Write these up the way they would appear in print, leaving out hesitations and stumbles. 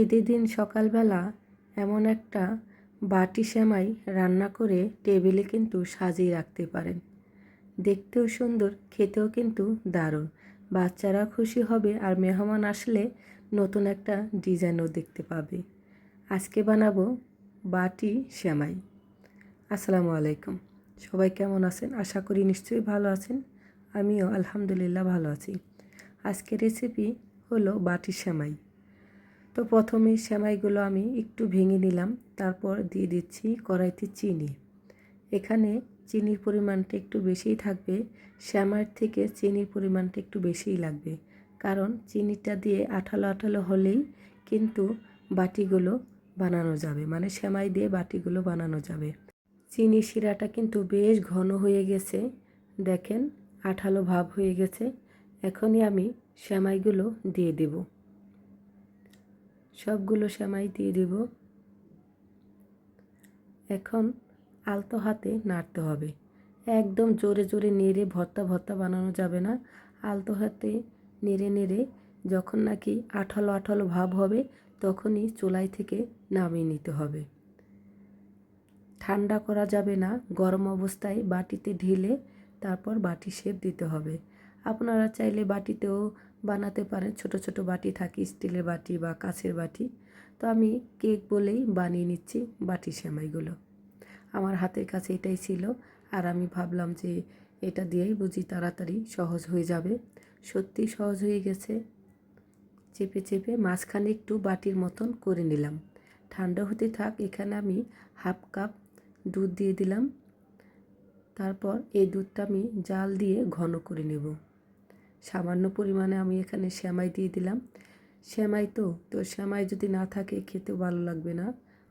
ঈদের দিন সকালবেলা এমন একটা বাটি সেমাই রান্না করে টেবিলে কিন্তু সাজিয়ে রাখতে পারেন। দেখতেও সুন্দর, খেতেও কিন্তু দারুণ। বাচ্চারা খুশি হবে আর মেহমান আসলে নতুন একটা ডিজাইনও দেখতে পাবে। আজকে বানাবো বাটি সেমাই। আসসালামু আলাইকুম। সবাই কেমন আছেন? আশা করি নিশ্চয়ই ভালো আছেন। আমিও আলহামদুলিল্লাহ ভালো আছি। আজকের রেসিপি হলো বাটি সেমাই। তো প্রথমে সেমাইগুলো আমি একটু ভেঙে নিলাম, তারপর দিয়ে দিচ্ছি কড়াইতে চিনি। এখানে চিনির পরিমাণটা একটু বেশিই থাকবে, সেমাইয়ের থেকে চিনির পরিমাণটা একটু বেশিই লাগবে, কারণ চিনিটা দিয়ে আঠালো আঠালো হলেই কিন্তু বাটিগুলো বানানো যাবে, মানে সেমাই দিয়ে বাটিগুলো বানানো যাবে। চিনি শিরাটা কিন্তু বেশ ঘন হয়ে গেছে, দেখেন আঠালো ভাব হয়ে গেছে। এখনই আমি সেমাইগুলো দিয়ে দেব, সবগুলো সেমাই দিয়ে দেব। এখন আলতো হাতে নাড়তে হবে, একদম জোরে জোরে নেড়ে ভর্তা ভর্তা বানানো যাবে না। আলতো হাতে নেড়ে নেড়ে যখন নাকি আঠালো আঠালো ভাব হবে তখনই চুলাই থেকে নামিয়ে নিতে হবে। ঠান্ডা করা যাবে না, গরম অবস্থায় বাটিতে ঢেলে তারপর বাটি শেপ দিতে হবে। আপনারা চাইলে বাটিতেও বানাতে পারেন, ছোট ছোট বাটি থাকে, স্টিলের বাটি বা কাঁচের বাটি। তো আমি কেক বলেই বানিয়ে নিচ্ছি বাটি সেমাইগুলো। আমার হাতের কাছে এটাই ছিল, আর আমি ভাবলাম যে এটা দিয়েই বুঝি তাড়াতাড়ি সহজ হয়ে যাবে। সত্যি সহজ হয়ে গেছে। চেপে চেপে মাঝখানে একটু বাটির মতন করে নিলাম। ঠান্ডা হতে থাক, এখানে আমি হাফ কাপ দুধ দিয়ে দিলাম। তারপর এই দুধটা আমি জাল দিয়ে ঘন করে নেব। সামান্য পরিমাণে আমি এখানে সেমাই দিয়ে দিলাম। সেমাই তো সেমাই যদি না থাকে খেতেও ভালো লাগবে না।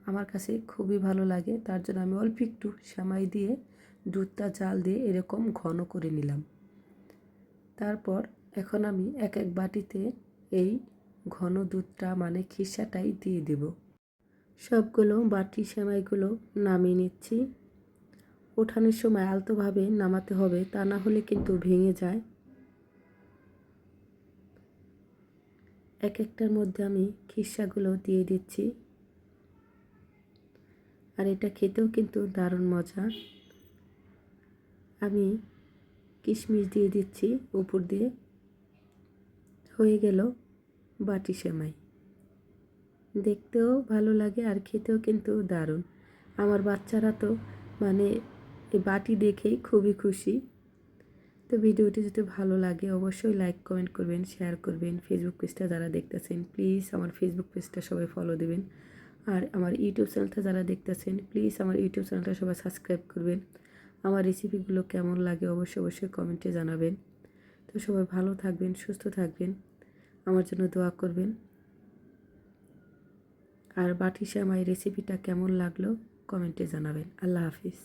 আমার কাছে খুবই ভালো লাগে, তার জন্য আমি অল্প একটু সেমাই দিয়ে দুধটা জাল দিয়ে এরকম ঘন করে নিলাম। তারপর এখন আমি এক এক বাটিতে এই ঘন দুধটা মানে খিসাটাই দিয়ে দেব। সবগুলো বাটি সেমাইগুলো নামিয়ে নিচ্ছি। ওঠানোর সময় আলতোভাবে নামাতে হবে, তা না হলে কিন্তু ভেঙে যায়। এক একটার মধ্যে আমি খিসাগুলো দিয়ে দিচ্ছি, আর এটা খেতেও কিন্তু দারুণ মজা। আমি কিশমিশ দিয়ে দিচ্ছি উপর দিয়ে। হয়ে গেল বাটি সেমাই। দেখতেও ভালো লাগে আর খেতেও কিন্তু দারুণ। আমার বাচ্চারা তো মানে এই বাটি দেখেই খুবই খুশি। তো ভিডিওটি যদি ভালো লাগে অবশ্যই লাইক কমেন্ট করবেন, শেয়ার করবেন। ফেসবুক পেজটা যারা দেখতেছেন প্লিজ আমার ফেসবুক পেজটা সবাই ফলো দেবেন। আর আমার ইউটিউব চ্যানেলটা যারা দেখতেছেন প্লিজ আমার ইউটিউব চ্যানেলটা সবাই সাবস্ক্রাইব করবেন। আমার রেসিপিগুলো কেমন লাগে অবশ্যই কমেন্টে জানাবেন। তো সবাই ভালো থাকবেন, সুস্থ থাকবেন, আমার জন্য দোয়া করবেন। আর বাটি সেমাই রেসিপিটা কেমন লাগলো কমেন্টে জানাবেন। আল্লাহ হাফিজ।